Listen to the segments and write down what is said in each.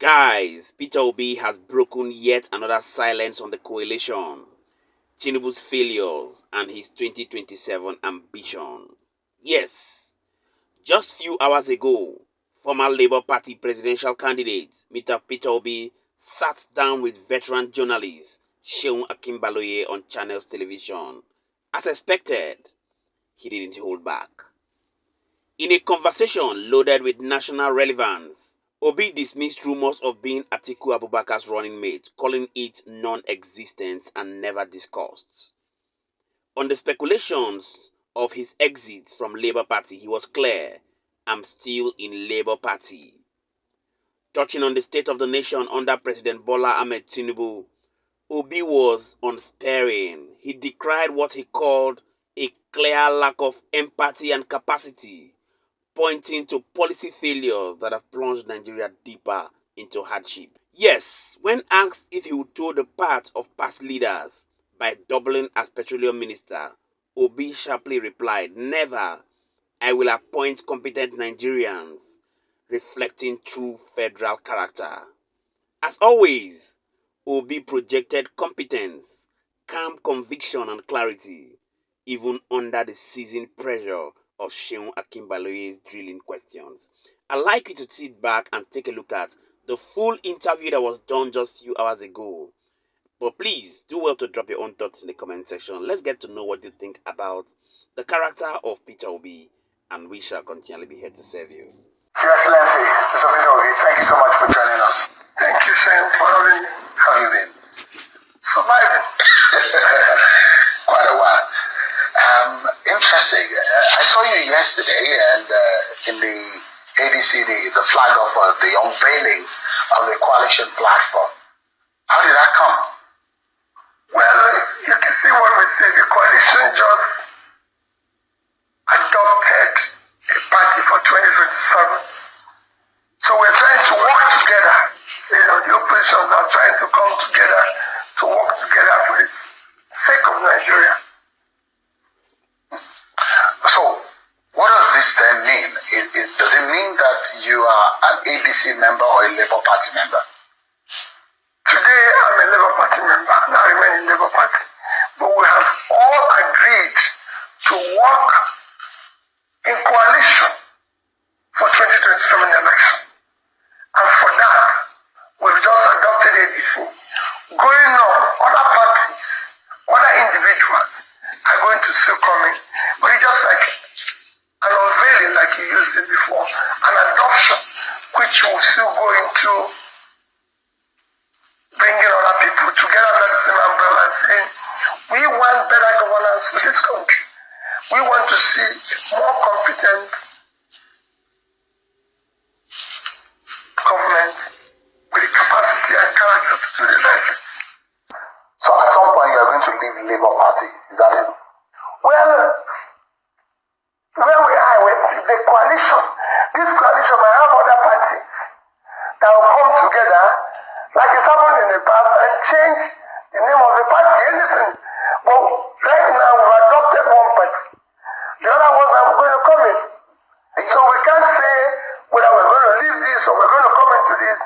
Guys, Peterobi has broken yet another silence on the coalition, Tinubu's failures and his 2027 ambition. Yes, just few hours ago, former Labour Party presidential candidate Mr. Peterobi sat down with veteran journalist Seun Akinbaloye on Channels Television. As expected, he didn't hold back. In a conversation loaded with national relevance, Obi dismissed rumors of being Atiku Abubakar's running mate, calling it non-existent and never discussed. On the speculations of his exit from Labour Party, he was clear, "I'm still in Labour Party." Touching on the state of the nation under President Bola Tinubu, Obi was unsparing. He decried what he called a clear lack of empathy and capacity, pointing to policy failures that have plunged Nigeria deeper into hardship. Yes, when asked if he would toe the path of past leaders by doubling as petroleum minister, Obi sharply replied, "Never. I will appoint competent Nigerians," reflecting true federal character. As always, Obi projected competence, calm conviction and clarity, even under the seasoned pressure of Seun Akinbaloye's drilling questions. I'd like you to sit back and take a look at the full interview that was done just a few hours ago. But please do well to drop your own thoughts in the comment section. Let's get to know what you think about the character of Peterobi, and we shall continually be here to serve you. Your Excellency, Mr. Peterobi, thank you so much for joining us. Thank you, Sam, for having me. How have you been? Surviving. Quite a while. Interesting. I saw you yesterday and in the ADC, the flag of the unveiling of the coalition platform. How did that come? Well, you can see what we say. The coalition just adopted a party for 2027. So we're trying to work together. The oppositions are trying to come together to work together for the sake of Nigeria. So, what does this then mean? Does it mean that you are an ABC member or a Labour Party member? Today, I'm a Labour Party member, and I remain in Labour Party. But we have all agreed to work in coalition for 2027 election. And for that, we've just adopted ADC. Going on, other parties, other individuals are going to still come in. But it's just like an unveiling, like you used it before, an adoption, which will still go into bringing other people together under the same umbrella and saying, we want better governance for this country. We want to see more competent government with the capacity and character to do the benefits. So at some point you are going to leave the Labour Party, is that it? Well, where we are with the coalition, this coalition might have other parties that will come together, like it's happened in the past, and change the name of the party, anything. But right now we've adopted one party. The other ones are going to come in. So we can't say whether we're going to leave this or we're going to come into this.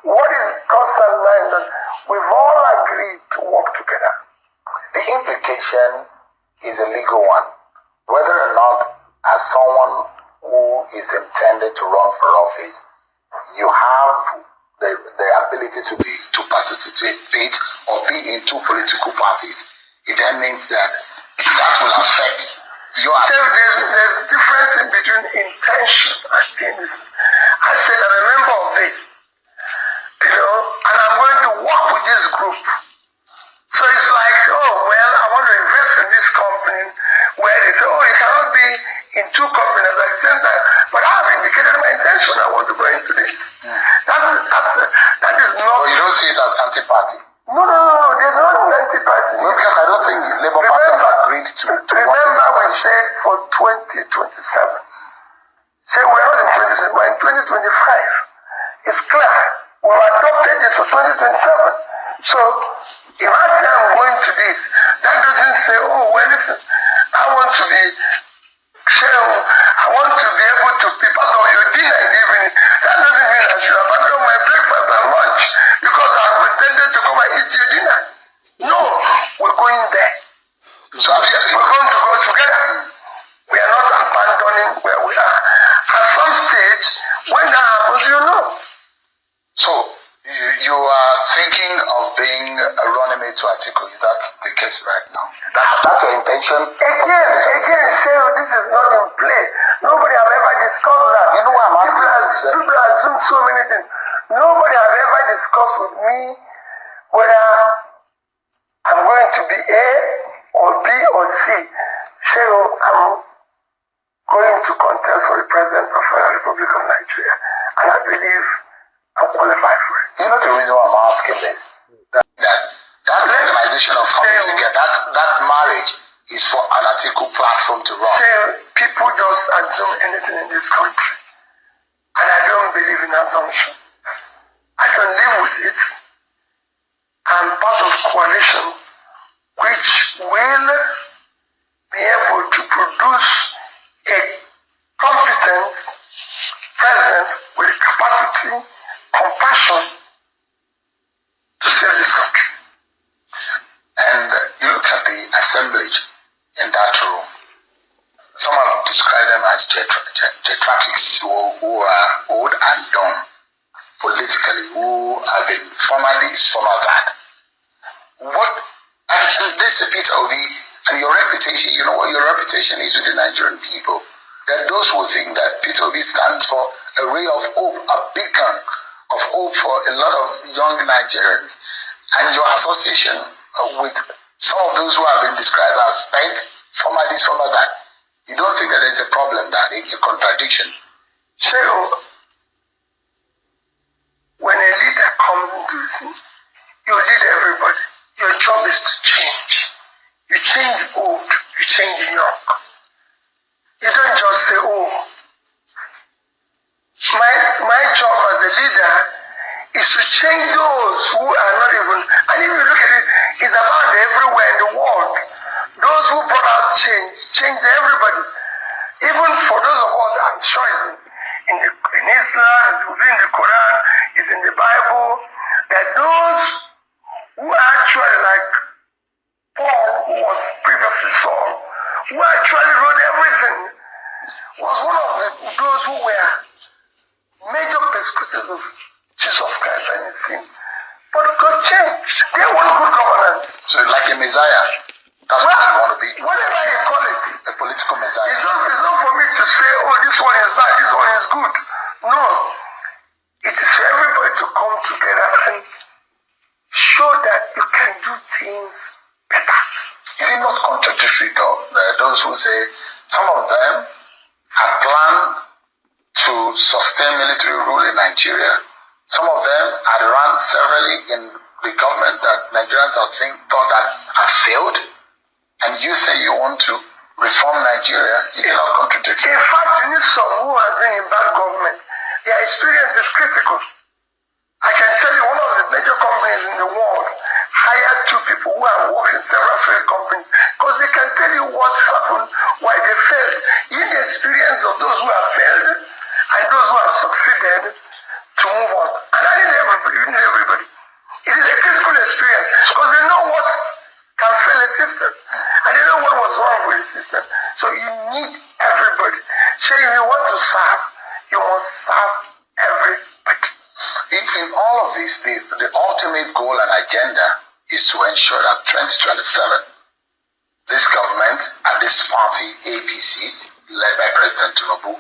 What is constant line that we've all agreed to work together. The implication is a legal one. Whether or not, as someone who is intended to run for office, you have the ability to participate or be in two political parties, it then means that will affect your ability. There's a difference in between intention and things. I said I'm a member of this, and I'm going to work with this group. So it's like, I want to invest in this company, where they say, you cannot be in two companies at the same time. But I have indicated my intention. I want to go into this. That is not. But you don't see it as anti-party. No. There's not an anti-party. No, because I don't think Labour Party has agreed to. Remember, we said for 2027. Say we're not in 2027, we're in 2025. It's clear. We've adopted this for 2027. So if I say I'm going to this, that doesn't say, listen, I want to be I want to be able to be part of your dinner in the evening. That doesn't mean I should abandon my breakfast and with your dinner. No, we're going there. So we're going to go together. We are not abandoning where we are. At some stage, when that happens, you know. So you are thinking of being a running mate to Atiku. Is that the case right now? That's your intention? Again, Shehu, this is not in play. Nobody have ever discussed that. You know what I'm asking? People assume so many things. Nobody have ever discussed with me whether I'm going to be A or B or C. Shehu, I'm going to contest for the President of the Federal Republic of Nigeria. And I believe I'm qualified for it. You know the reason why I'm asking this? That organization of coming together, that marriage is for an Atiku platform to run. People just assume anything in this country. And I don't believe in assumption. I don't live with it. I'm part of a coalition which will be able to produce a competent president with capacity, compassion to save this country. And you look at the assemblage in that room. Some have described them as getratics who are old and young politically, who have been formerly some of that. And this peterobi, and your reputation, you know what your reputation is with the Nigerian people. There are those who think that peterobi stands for a ray of hope, a beacon of hope for a lot of young Nigerians. And your association with some of those who have been described as spent, former this, former that, you don't think that there's a problem, that it's a contradiction? Shehu, when a leader comes into the scene, you lead everybody. Your job is to change. You change the old, you change the young. You don't just say, oh, my job as a leader is to change those who are not even, and if you look at it, it's about everywhere in the world. Those who brought out change everybody. Even for those of us, I'm sure in Islam, it's within the Quran, it's in the Bible, that those who are actually like Paul, who was previously Saul, who actually wrote everything, was one of those who were major persecutors of Jesus Christ and his team. But God changed. They want good governance. So like a messiah, that's what you want to be. Whatever you call it. A political messiah. It's not for me to say, oh, this one is bad, this one is good. No. It is for everybody to come together and show that you can do things better. Is it not contradictory though? There are those who say some of them had planned to sustain military rule in Nigeria. Some of them had run severally in the government that Nigerians thought that had failed. And you say you want to reform Nigeria. Is it not contradictory? In fact, you need some who have been in bad government. Their experience is critical. I can tell you one of the major companies in the world hired 2 people who have worked in several failed companies because they can tell you what happened, why they failed. You need the experience of those who have failed and those who have succeeded to move on. And I need everybody. You need everybody. It is a critical experience because they know what can fail a system and they know what was wrong with the system. So you need everybody. So if you want to serve, you must serve everybody. In all of this, the ultimate goal and agenda is to ensure that 2027, this government and this party, APC, led by President Tinubu,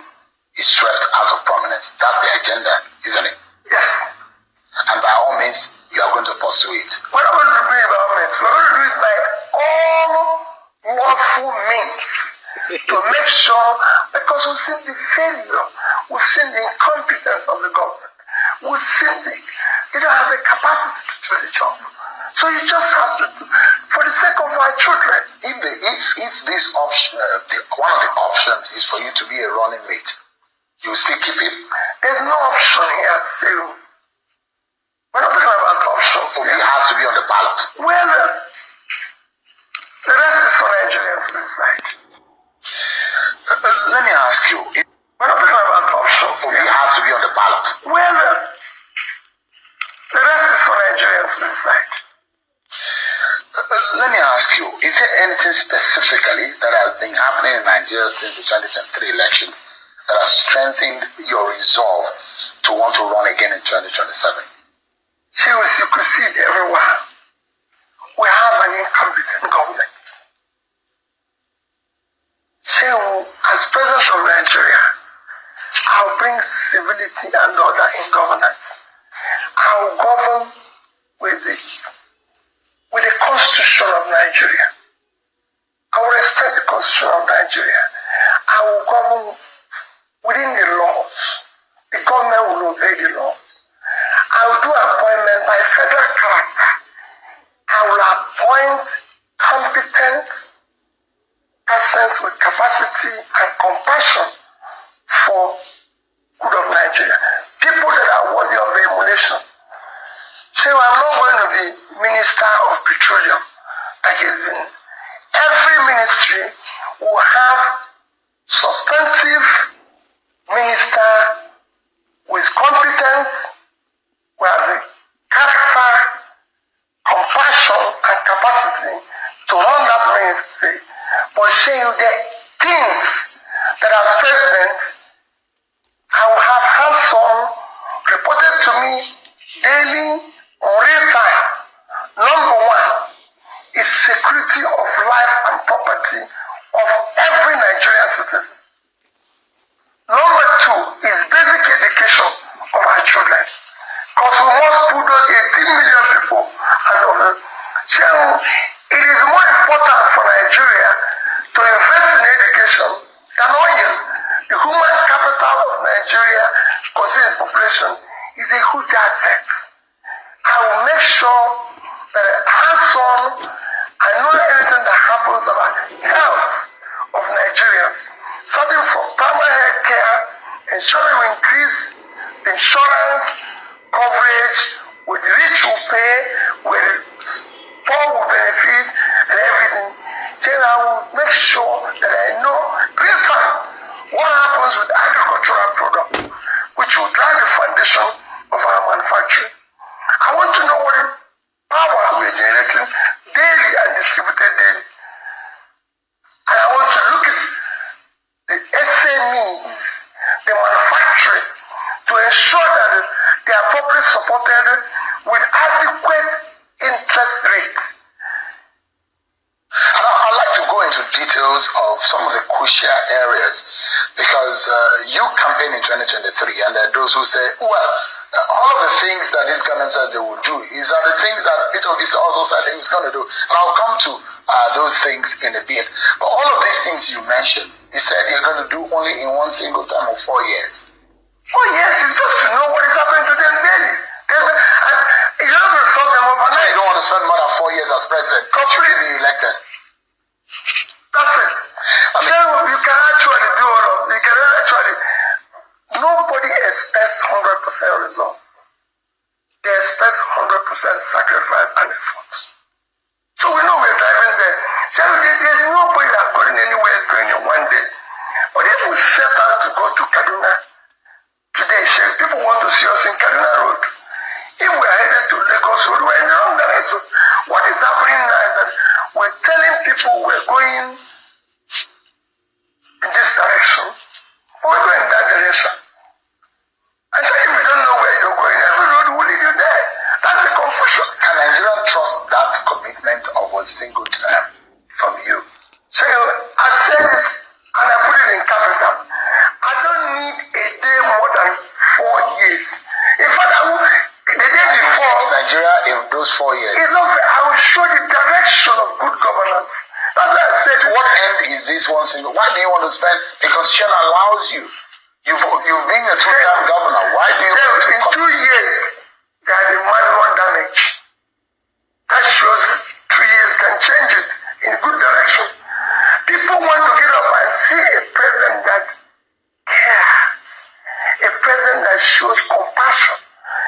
is swept out of prominence. That's the agenda, isn't it? Yes. And by all means, you are going to pursue it. We're not going to do it by all means. We're going to do it by all lawful means to make sure, because we've seen the failure, we've seen the incompetence of the government. We've seen they don't have the capacity to do the job. So you just have to do, for the sake of our children. If this option, one of the options is for you to be a running mate, you still keep it? There's no option here, zero. We're not talking about options. So it has to be on the ballot. Well, the rest is for Nigerians to decide. Let me ask you. We're not talking about options. So it has to be on the ballot. Well, the rest is for Nigerians to decide. Let me ask you, is there anything specifically that has been happening in Nigeria since the 2023 elections that has strengthened your resolve to want to run again in 2027? You could see it everywhere. We have an incompetent government. As president of Nigeria, I'll bring civility and order in governance. I'll govern with the Constitution of Nigeria. I will respect the Constitution of Nigeria. I will govern within the laws. The government will obey the laws. I will do appointment by federal character. I will appoint competent persons with capacity and compassion for good of Nigeria. People that are worthy of emulation. So I'm not going to be Minister of Petroleum like it's been. Every ministry will have substantive minister who is competent, who has the character, compassion, and capacity to run that ministry. But saying the things that as president, I will have hands-on reported to me daily or real time. Number one is security of life and property of every Nigerian citizen. Number two is basic education of our children. Because we must put those 18 million people out of them. So it is more important for Nigeria to invest in education than oil. The human capital of Nigeria, considering its population, is a huge asset. I will make sure that hands-on, I know anything that happens about health of Nigerians, starting from primary health care, ensuring we increase the insurance coverage, with the rich will pay, with the poor will benefit, and everything. Then I will make sure that I know real time what happens with agricultural products, which will drive the foundation of our manufacturing. I want to know what the power we're generating daily and distributed daily. And I want to look at the SMEs, the manufacturing, to ensure that they are properly supported with adequate interest rates. I'd like to go into details of some of the crucial areas because you campaigned in 2023 and there are those who say, well, all of the things that this government said they will do are the things that peterobi also said he was going to do. And I'll come to those things in a bit. But all of these things you mentioned, you said you're going to do only in one single term of 4 years. Oh yes, it's just to know what is happening to them daily. You don't resolve them overnight. So you don't want to spend more than 4 years as president. Completely be elected. That's it. So you can actually do all of it. You can actually. Nobody expects 100% result. They expect 100% sacrifice and effort. So we know we're driving there. So there's nobody that's going anywhere is going in one day. But if we set out to go to Kaduna today, people want to see us in Kaduna Road. If we're headed to Lagos Road, we're in the wrong direction. What is happening now is that we're telling people we're going in this direction, but we're going in that direction. And so if you don't know where you're going, every road will lead you there. That's the confusion. Can Nigeria trust that commitment of a single term from you? So I said it and I put it in capital. I don't need a day more than 4 years. In fact, the day before, Nigeria in those 4 years. It's not fair. I will show the direction of good governance. That's why I said. To what end is this one single? Why do you want to spend? The Constitution allows you. You've been a two-term governor. Why do you want to? In 2 years, there had been minimum damage. That shows 3 years can change it in good direction. People want to get up and see a president that cares, a president that shows compassion.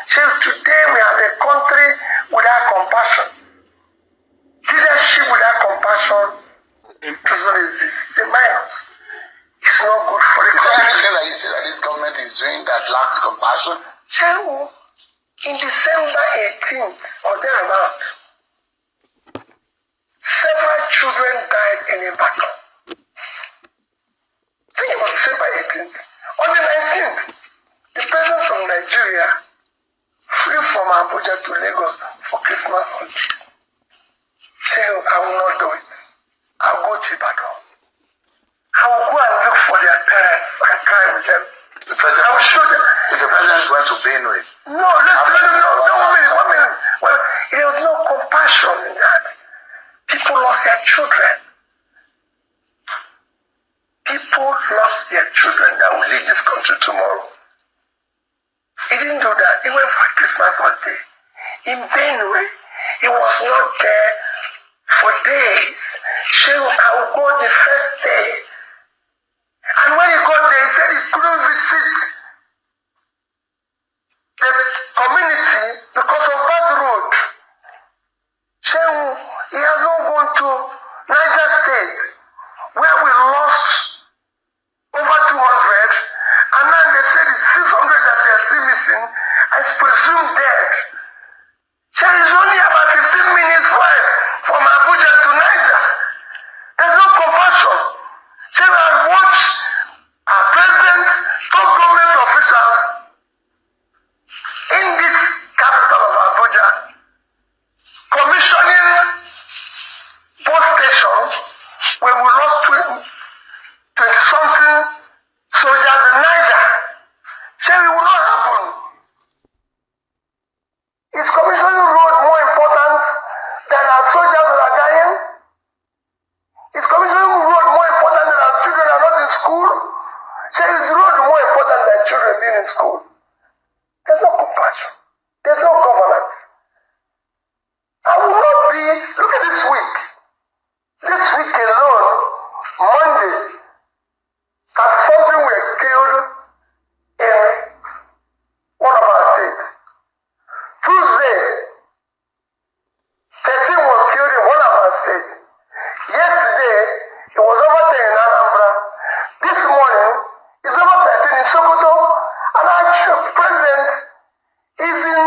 So today we have a country without compassion. Leadership without compassion is the minus. It's not good for the country. Is there anything that you see that this government is doing that lacks compassion? In December 18th or thereabout, several children died in a battle. I think it was December 18th. On the 19th, the president from Nigeria flew from Abuja to Lagos for Christmas holidays. Saying, I will not do it. I'll go to Ibadan. I will go and look for their parents and cry with them. The president, I will show them. if the president went to Benue. No, listen, no, 1 minute. Well, there was no compassion in that. People lost their children. People lost their children that will lead this country tomorrow. He didn't do that. He went for Christmas holiday. In Benue, he was not there for days. So I will go the first day. And when he got there, he said he couldn't visit the community because of that road. So he has not gone to Niger State, where we lost over 200, and now they said it's 600 that they're still missing, and it's presumed dead. There is only about 15 minutes drive from Abuja to Niger. There's no compassion. So I watched our president, top government officials in this capital of Abuja commissioning post stations where we lost 20-something soldiers in Niger. So it will not happen. Is commissioning road more important than our soldiers that are dying? Is commissioning road more important than our children are not in school? So is road more important than children being in school? There's no compassion. There's no governance. I will not be, look at this week. This week alone, Monday, as something were killed in one of our states. Tuesday, 13 was killed in one of our states. Yesterday, it was over 10 in Anambra. This morning, it's over 13 in Sokoto. And our president is in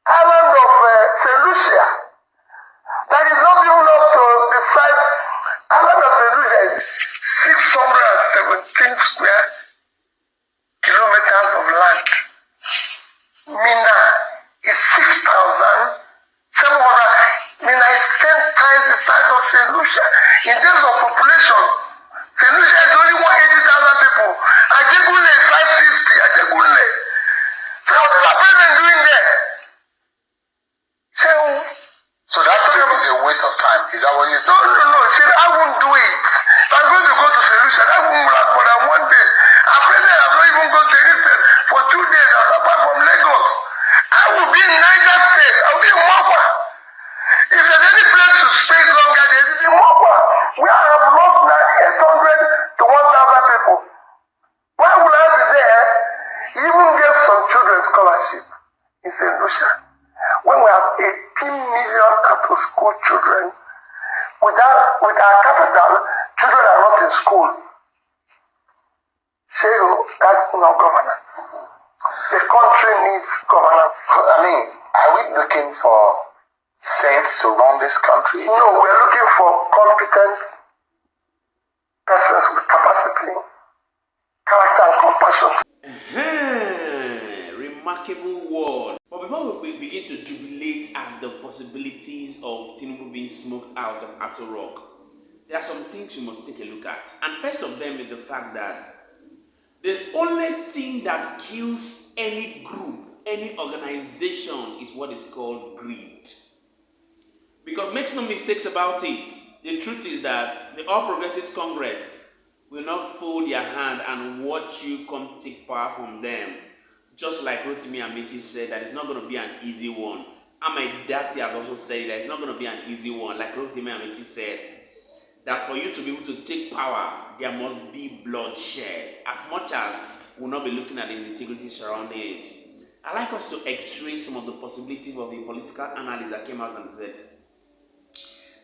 island of St. Lucia. That is not even up to the size. Island of St. Lucia is 617 square kilometers of land. Mina is 6,700. Mina is 10 times the size of St. Lucia. In terms of population, St. Lucia is only 180,000 people. Ajegunle is 560. Ajegunle. So what is our president doing there? So that trip is a waste of time. Is that what you said? No. See, I won't do it. If I'm going to go to St. Lucia, that won't last more than 1 day. Our president has not even gone to anything for 2 days apart from Lagos. I will be in Niger State. I will be in Mokwa. If there's any place to stay longer, there is in Mokwa, where I have lost 800 to 1,000 people. Why will I be there? He even gave some children scholarship in St. Lucia. When we have 18 million out-of-school children, with our capital, children are not in school. That's not governance. The country needs governance. I mean, are we looking for saints to run this country? No, we're looking for competent persons with capacity, character, and compassion. Remarkable word. But before we begin to jubilate at the possibilities of Tinubu being smoked out of Aso Rock, there are some things you must take a look at. And first of them is the fact that the only thing that kills any group, any organization, is what is called greed. Because make no mistakes about it, the truth is that the All Progressives Congress will not fold their hand and watch you come take power from them. Just like Rotimi Amechi said, that it's not going to be an easy one. And my daddy has also said that it's not going to be an easy one. Like Rotimi Amechi said, that for you to be able to take power, there must be bloodshed. As much as we'll not be looking at the integrity surrounding it. I like us to x-ray some of the possibilities of the political analyst that came out and said,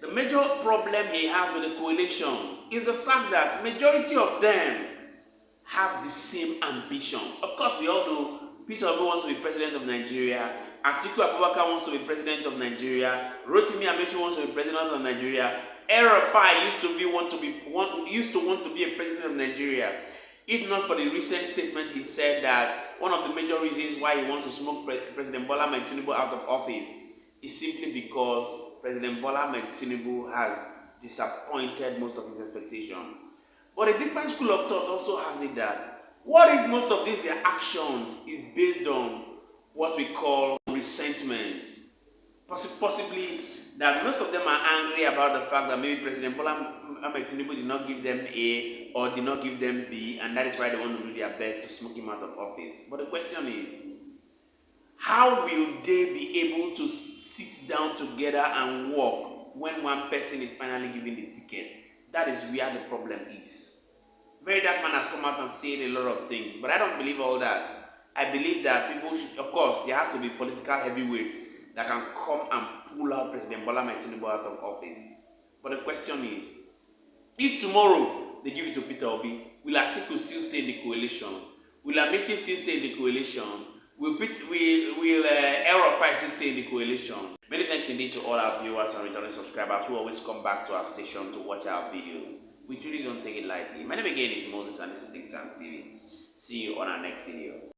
the major problem he has with the coalition is the fact that majority of them have the same ambition. Of course, we all know Peter Obi wants to be president of Nigeria. Atiku Abubakar wants to be president of Nigeria. Rotimi Amechi wants to be president of Nigeria. El-Rufai used to want to be a president of Nigeria. If not for the recent statement he said that one of the major reasons why he wants to smoke President Bola Tinubu out of office is simply because President Bola Tinubu has disappointed most of his expectations. But a different school of thought also has it that what if most of these their actions is based on what we call resentment? Possibly that most of them are angry about the fact that maybe President Bola Tinubu did not give them A or did not give them B, and that is why they want to do their best to smoke him out of office. But the question is, how will they be able to sit down together and work when one person is finally given the ticket? That is where the problem is. Very Dark Man has come out and said a lot of things, but I don't believe all that. I believe that people should, of course, there has to be political heavyweights that can come and pull out President Bola Tinubu out of office. But the question is, if tomorrow they give it to peterobi, will Atiku still stay in the coalition? Will Amechi still stay in the coalition? Will El-Rufai still stay in the coalition? Many thanks indeed to all our viewers and returning subscribers who always come back to our station to watch our videos. We truly don't take it lightly. My name again is Moses and this is Think Tank TV. See you on our next video.